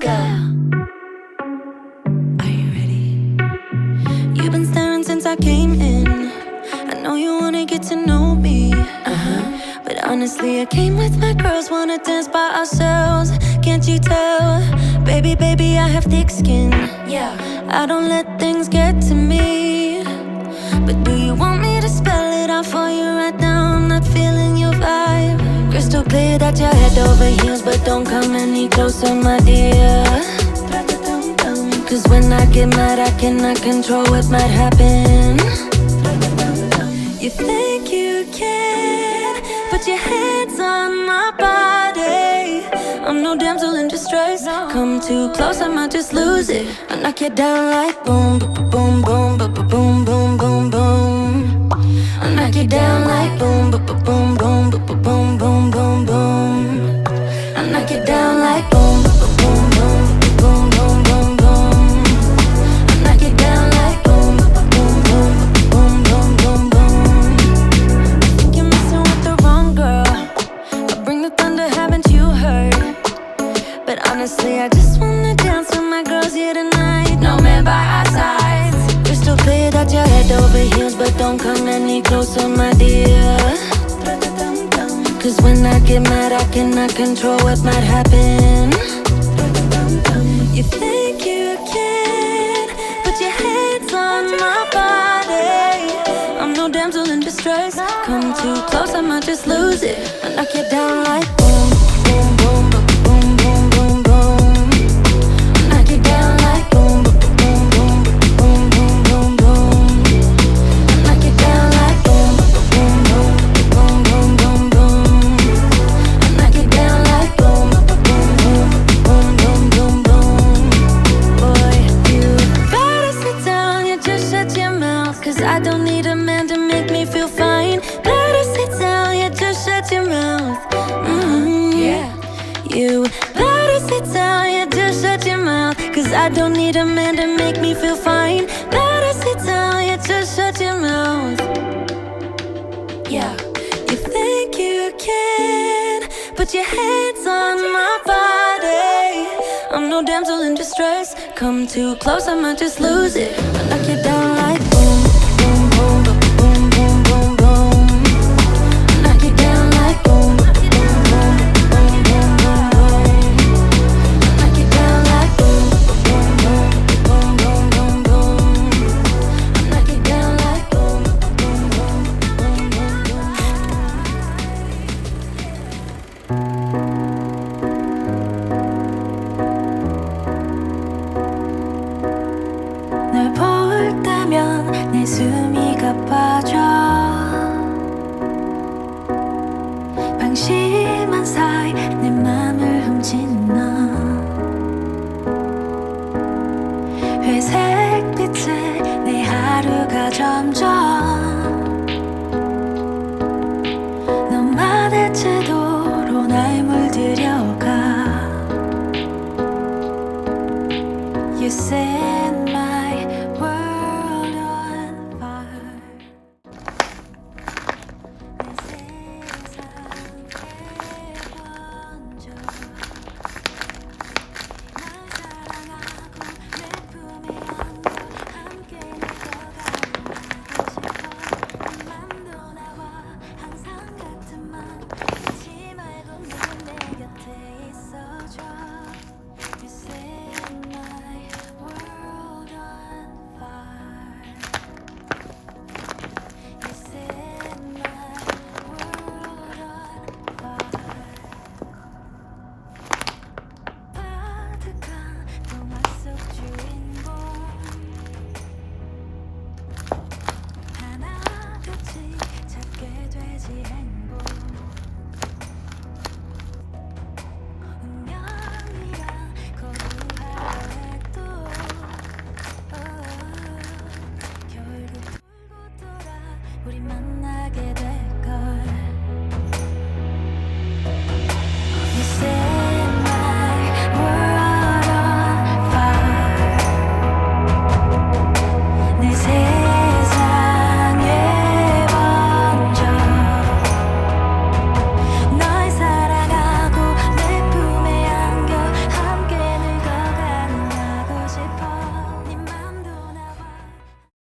go. Are you ready? You've been staring since I came in. I know you wanna get to know me. But honestly, I came with my girls, wanna dance by ourselves. Can't you tell? Baby, baby, I have thick skin. Yeah, I don't let things get to me. But do you want me to spell it out for you right now? I'm not feeling your vibe. Crystal clear that you're head over heels, but don't come any closer, my dear. Cause when I get mad, I cannot control what might happen. You think you can put your hands on my body. I'm no damsel in distress. Come too close, I might just lose it. I knock you down like boom, boom, boom, boom, boom, boom, boom, boom. I knock you down like boom, boom, boom, boom, boom, boom, boom, boom. I knock you down like boom, boom, boom, boom, boom, boom, boom. I knock you down like boom, boom, boom, boom, boom, boom, boom. I think you're messing with the wrong girl. I bring the thunder, haven't you heard? But honestly, I just wanna dance with my girls here tonight. No man by our sides. Crystal clear that you're head over heels, but don't come any closer, my dear. Cause when I get mad, I cannot control what might happen. You think you can put your hands on my body. I'm no damsel in distress. Come too close, I might just lose it. I knock you down like boom, boom, boom, boom, boom, boom, boom. I knock you down like boom, boom, boom, boom, boom, boom, boom. I knock you down like boom, boom, boom, boom, boom, boom, boom. I knock you down like boom, boom, boom, boom, boom, boom, boom. Boy, you better sit down, you just shut your mouth. Cause I don't need a man to make me feel fine. Better sit down, you just shut your mouth. Yeah. You better sit down, you just shut your mouth. Cause I don't need a man to make me feel fine. Better sit down, you just shut your mouth. Yeah. You think you can put your hands on my body. I'm no damsel in distress. Come too close, I might just lose it. I knock you down like boom, boom, boom, boom, boom, boom, boom. I knock you down like boom, boom, boom, boom, boom, boom, boom. I knock you down like boom, boom, boom, boom, boom, boom, boom. I knock you down like boom, boom, boom, boom, boom, boom. 널 볼 때면 내 숨이 가빠져 방심한 사이 내 맘을 훔치는 너 회색 빛에 내 하루가 점점